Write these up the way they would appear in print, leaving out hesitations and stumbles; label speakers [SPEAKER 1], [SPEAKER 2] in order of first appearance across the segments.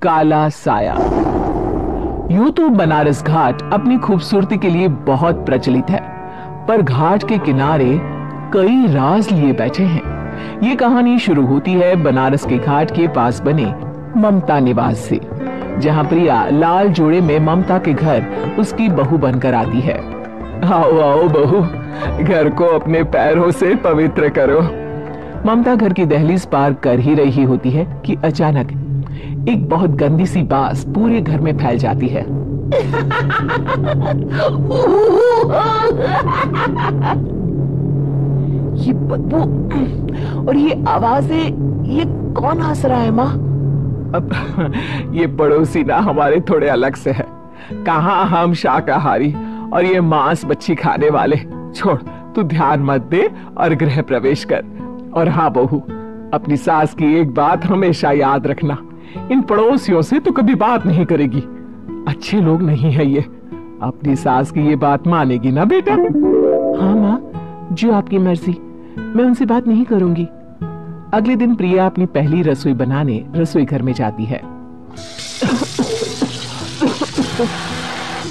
[SPEAKER 1] काला साया। यूं तो बनारस घाट अपनी खूबसूरती के लिए बहुत प्रचलित है, पर घाट के किनारे कई राज लिए बैठे हैं। ये कहानी शुरू होती है बनारस के घाट के पास बने ममता निवास से, जहां प्रिया लाल जोड़े में ममता के घर उसकी बहू बनकर आती है। आओ आओ बहू, घर को अपने पैरों से पवित्र करो। ममता घर की दहलीज पार कर ही रही होती है कि अचानक एक बहुत गंदी सी बास पूरे घर में फैल जाती है। ये बदबू और ये आवाजें, ये कौन हंस रहा है माँ? अब ये पड़ोसी ना हमारे थोड़े अलग से है। कहाँ हम शाकाहारी और ये मांस मच्छी खाने वाले। छोड़, तू ध्यान मत दे और गृह प्रवेश कर। और हाँ बहू, अपनी सास की एक बात हमेशा याद रखना, इन पड़ोसियों से तो कभी बात नहीं करेगी। अच्छे लोग नहीं है ये। अपनी सास की ये बात मानेगी ना बेटा? हाँ माँ, जो आपकी मर्जी, मैं उनसे बात नहीं करूंगी। अगले दिन प्रिया अपनी पहली रसोई बनाने रसोई घर में जाती है।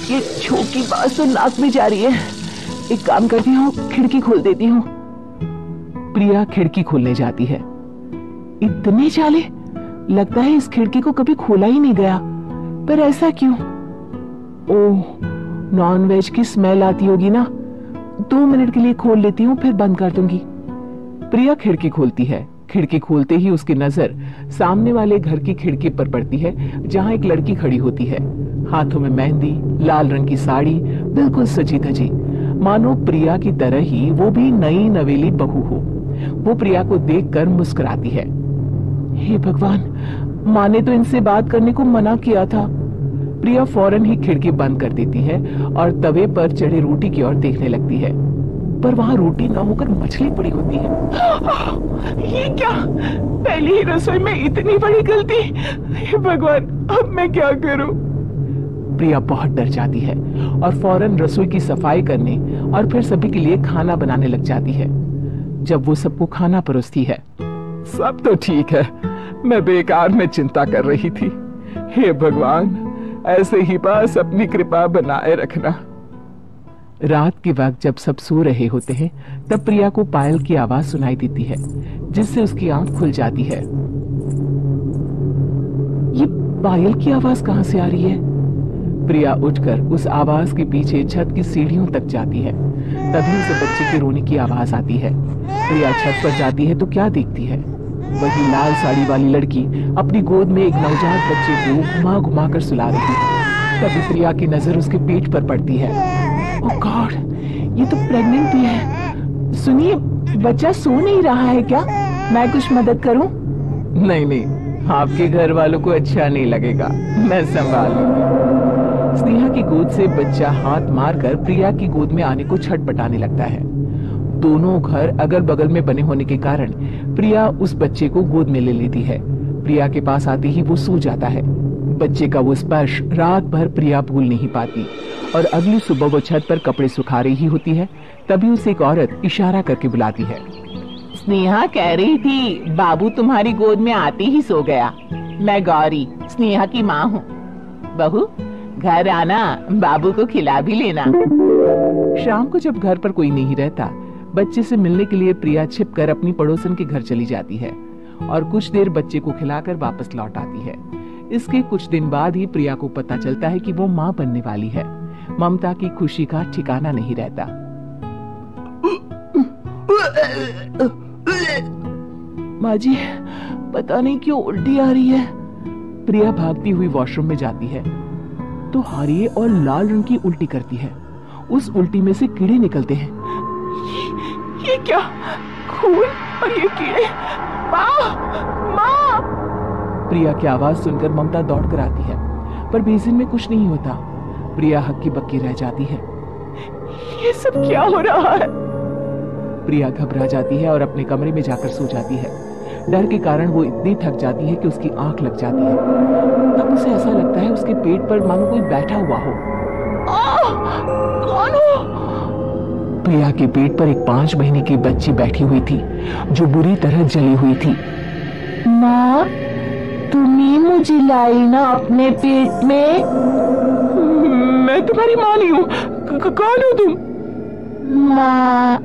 [SPEAKER 1] ये छोटी बात तो नाक में जा रही है। एक काम करती हूँ, खिड़की खोल देती हूँ। प्रिया खिड़की खोलने जाती है। इतने चाले, लगता है इस खिड़की को कभी खोला ही नहीं गया। पर ऐसा क्यों? ओह, नॉनवेज की स्मेल आती होगी ना। 2 मिनट के लिए खोल लेती हूँ, फिर बंद कर दूंगी। प्रिया खिड़की खोलती है। खिड़की खोलते ही उसकी नजर सामने वाले घर की खिड़की पर पड़ती है, जहाँ एक लड़की खड़ी होती है, हाथों में मेहंदी, लाल रंग की साड़ी, बिल्कुल सजी धजी, मानो प्रिया की तरह ही वो भी नई नवेली बहू हो। वो प्रिया को देखकर मुस्कुराती है। हे भगवान, माँ ने तो इनसे बात करने को मना किया था। प्रिया फौरन ही खिड़की बंद कर देती है और तवे पर चढ़े रोटी की ओर देखने लगती है, पर वहां रोटी ना होकर मछली पड़ी होती है। ये क्या? पहली ही रसोई में इतनी बड़ी गलती! हे भगवान, अब मैं क्या करूं? प्रिया बहुत डर जाती है और फौरन रसोई की सफाई करने और फिर सभी के लिए खाना बनाने लग जाती है। जब वो सबको खाना परोसती है, सब तो ठीक है, मैं बेकार में चिंता कर रही थी। हे भगवान, ऐसे ही बस अपनी कृपा बनाए रखना। रात के वक्त जब सब सो रहे होते हैं, तब प्रिया को पायल की आवाज सुनाई देती है, जिससे उसकी आंख खुल जाती है। ये पायल की आवाज कहां से आ रही है? प्रिया उठकर उस आवाज के पीछे छत की सीढ़ियों तक जाती है। तभी उसे बच्चे के रोने की आवाज आती है। प्रिया छत पर जाती है तो क्या देखती है? वही लाल साड़ी वाली लड़की अपनी गोद में एक नवजात बच्चे को घुमा घुमा कर सुला रही है। तभी प्रिया की नजर उसके पेट पर पड़ती है। ओह गॉड, ये तो प्रेग्नेंट भी है। सुनिए, बच्चा सो नहीं रहा है क्या? मैं कुछ मदद करूं? नहीं नहीं, आपके घर वालों को अच्छा नहीं लगेगा, मैं संभाल लूंगी। स्नेहा की गोद से बच्चा हाथ मारकर प्रिया की गोद में आने को छटपटाने लगता है। दोनों घर अगल बगल में बने होने के कारण प्रिया उस बच्चे को गोद में ले लेती है। प्रिया के पास आते ही वो सो जाता है। बच्चे का वो स्पर्श रात भर प्रिया भूल नहीं पाती और अगली सुबह वो छत पर कपड़े सुखा रही होती है, तभी उसे एक औरत इशारा करके बुलाती है। स्नेहा कह रही थी बाबू तुम्हारी गोद में आते ही सो गया। मैं गौरी, स्नेहा की माँ हूँ। बहू, घर आना, बाबू को खिला भी लेना। शाम को जब घर पर कोई नहीं रहता, बच्चे से मिलने के लिए प्रिया छिपकर अपनी पड़ोसन के घर चली जाती है और कुछ देर बच्चे को खिलाकर वापस लौट आती है। इसके कुछ दिन बाद ही प्रिया को पता चलता है कि वो माँ बनने वाली है। ममता की खुशी का ठिकाना नहीं रहता। माँ जी, पता नहीं क्यों उल्टी आ रही है। प्रिया भागती हुई वॉशरूम में जाती है तो हरे और लाल रंग की उल्टी करती है। उस उल्टी में से कीड़े निकलते हैं। ये क्या? खून और ये कीड़े! माँ! माँ! प्रिया की आवाज सुनकर ममता दौड़कर आती है, पर बेसिन में कुछ नहीं होता। प्रिया हक्की बक्की रह जाती है। ये सब क्या हो रहा है? प्रिया घबरा जाती है और अपने कमरे में जाकर सो जाती है। डर के कारण वो इतनी थक जाती है कि उसकी आंख लग जाती है। तब उसे ऐसा लगता है उसके पेट पर मानो कोई बैठा हुआ हो। कौन हो? प्रिया के पेट पर एक 5 महीने की बच्ची बैठी हुई थी, जो बुरी तरह जली हुई थी। माँ,
[SPEAKER 2] तुम्ही मुझे लाई ना अपने पेट में।
[SPEAKER 1] मैं तुम्हारी माँ नहीं हूँ। कौन हो तुम?
[SPEAKER 2] माँ,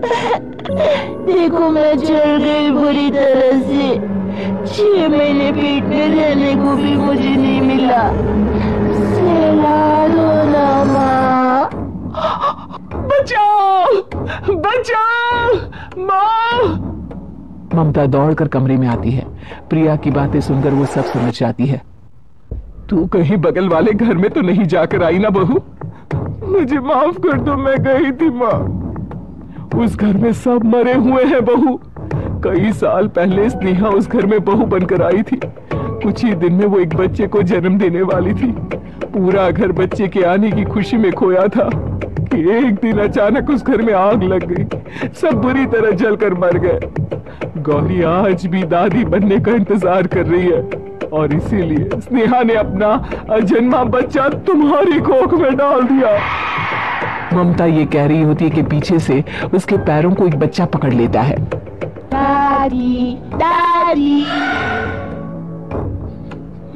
[SPEAKER 2] देखो मैं चढ़ गई बुरी तरह से। 6 महीने पेट में रहने को भी मुझे नहीं मिला। सहला दो ना माँ।
[SPEAKER 1] बचाओ, बचाओ, माँ। ममता दौड़कर कमरे में आती है। प्रिया की बातें सुनकर वो सब समझ जाती है। तू कहीं बगल वाले घर में तो नहीं जाकर आई ना बहू? मुझे माफ कर दो, मैं गई थी माँ। उस घर में सब मरे हुए हैं बहू। कई साल पहले स्नेहा उस घर में बहू बनकर आई थी। कुछ ही दिन में वो एक बच्चे को जन्म देने वाली थी। पूरा घर बच्चे के आने की खुशी में खोया था कि एक दिन अचानक उस घर में आग लग गई। सब बुरी तरह जलकर मर गए। गौरी आज भी दादी बनने का इंतजार कर रही है और इसीलिए स्नेहा ने अपना अजन्मा बच्चा तुम्हारी कोख में डाल दिया। ममता ये कह रही होती है कि पीछे से उसके पैरों को एक बच्चा पकड़ लेता है।
[SPEAKER 2] दादी, दादी।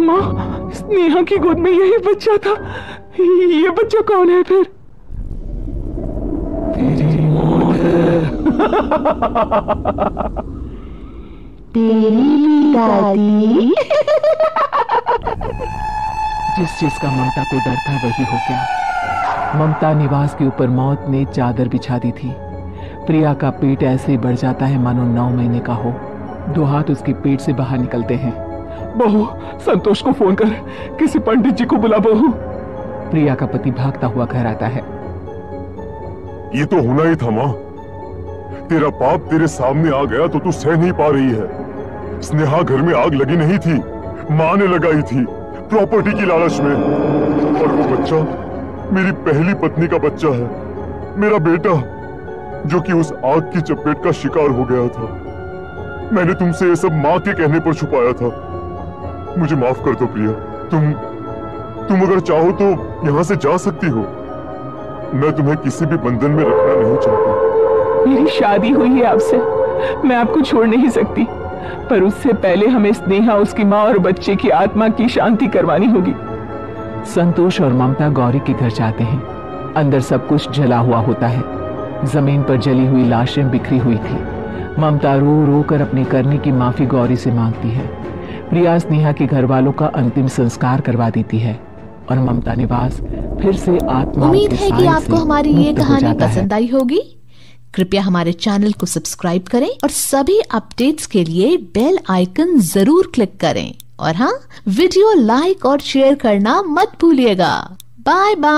[SPEAKER 1] माँ, स्नेहा की गोद में यही बच्चा था। ये बच्चा कौन है फिर? तेरी मौत है।
[SPEAKER 2] तेरी भी दादी।
[SPEAKER 1] जिस चीज का ममता को डर था वही हो गया। ममता निवास के ऊपर मौत ने चादर बिछा दी थी। प्रिया का पेट ऐसे ही बढ़ जाता है मानो 9 महीने का हो। 2 हाथ उसके पेट से बाहर निकलते हैं। बहू, संतोष को फोन कर, किसी पंडित जी को बुला बहू। प्रिया का पति भागता हुआ घर आता है।
[SPEAKER 3] ये तो होना ही था माँ। तेरा बाप तेरे सामने आ गया तो तू सह नहीं पा रही है। स्नेहा घर में आग लगी नहीं थी, माँ ने लगाई थी प्रॉपर्टी की लालच में। और वो बच्चा मेरी पहली पत्नी का बच्चा है, मेरा बेटा, जो कि उस आग की चपेट का शिकार हो गया था। मैंने तुमसे ये सब माँ के कहने पर छुपाया था। मुझे माफ कर दो प्रिया। तुम अगर चाहो तो यहाँ से जा सकती हो। मैं तुम्हें किसी भी बंधन में रखना नहीं चाहता।
[SPEAKER 1] मेरी शादी हुई है आपसे, मैं आपको छोड़ नहीं सकती, पर उससे पहले हमें स्नेहा, उसकी माँ और बच्चे की आत्मा की शांति करवानी होगी। संतोष और ममता गौरी के घर जाते हैं। अंदर सब कुछ जला हुआ होता है। जमीन पर जली हुई लाशें बिखरी हुई थी। ममता रो रो कर अपनी करने की माफी गौरी से मांगती है। प्रिया स्नेहा के घर वालों का अंतिम संस्कार करवा देती है और ममता निवास फिर से आत्मा।
[SPEAKER 4] उम्मीद है कि आपको हमारी ये कहानी पसंद आई होगी। कृपया हमारे चैनल को सब्सक्राइब करें और सभी अपडेट्स के लिए बेल आइकन जरूर क्लिक करें। और हाँ, वीडियो लाइक और शेयर करना मत भूलिएगा। Bye bye.